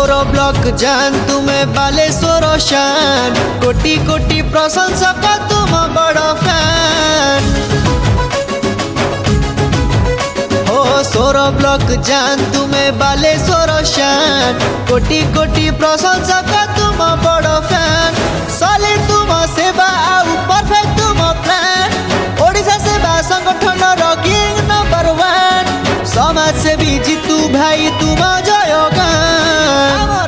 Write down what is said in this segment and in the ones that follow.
सोर ब्लॉक जान तुम्हें बालेश्वर शान कोटी कोटी प्रशंसक तुम बड़ फैन हो सोर ब्लॉक जान तुम्हें बालेश्वर शान कोटी कोटी प्रशंसक तुम बड़ फैन सॉलिड तुम सेवा आउ परफेक्ट तुम प्लान ओडिशा सेवा संगठन किंग नंबर 1 समाज सेवी जीतू भाई तुम जयगान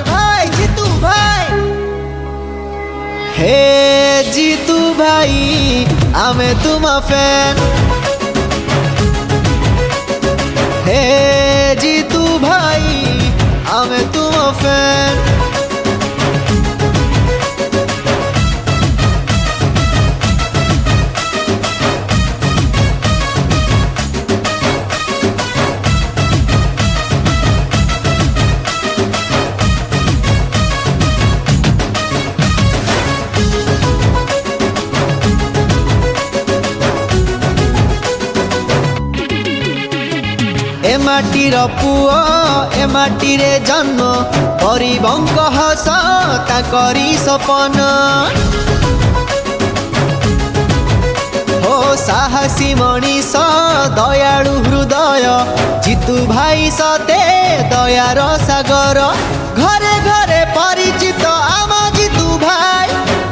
भाई जीतू भाई हे जीतू भाई आमे तुम फैन हे जीतू भाई आमे तुम फैन ए माटीर पुओ ए माटी रे जन्म गरीबंक हस ताकरी सपन हो साहसी मनीष दयालु हृदय जीतू भाई सते दयार सागर घरे घरे परिचित आम जीतू भाई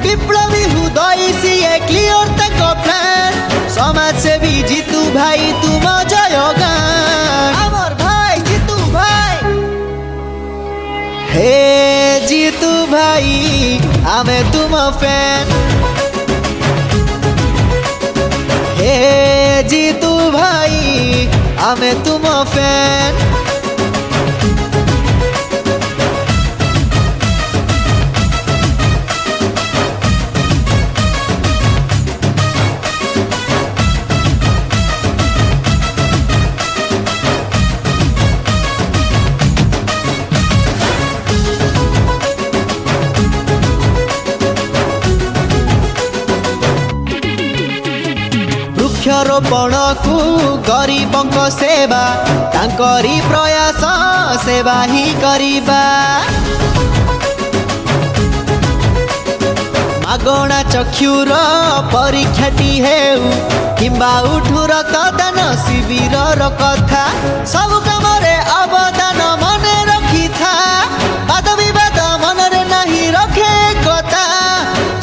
विप्लवी हृदय सीए क्लियर तक प्लान समाज सेवी जीतू भाई तुम जयगान हे जीतू भाई आमे तुम फैन हे जीतू भाई आमे तुम फैन वृक्षरोपण को गरीबंक सेवा तांकरी प्रयास सेवा ही करिबा मागणा चक्षुर परीक्षाटी हेउ किंबा उठु रक्तदान शिविर कथा सब काम रे अवदान मने रखी था वाद विवाद मन रे नहीं रखे कथा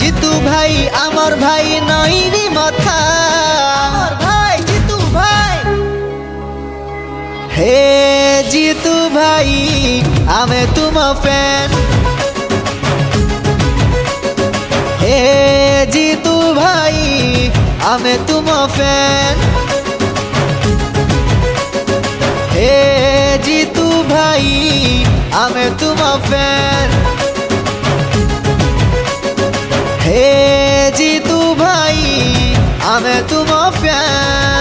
जीतू भाई आमर भाई नहीं मथा हे जीतू भाई आमे तुम फैन हे जीतू भाई आमे तुम फैन हे जीतू भाई आमे तुम फैन हे जीतू भाई आमे तुम फैन।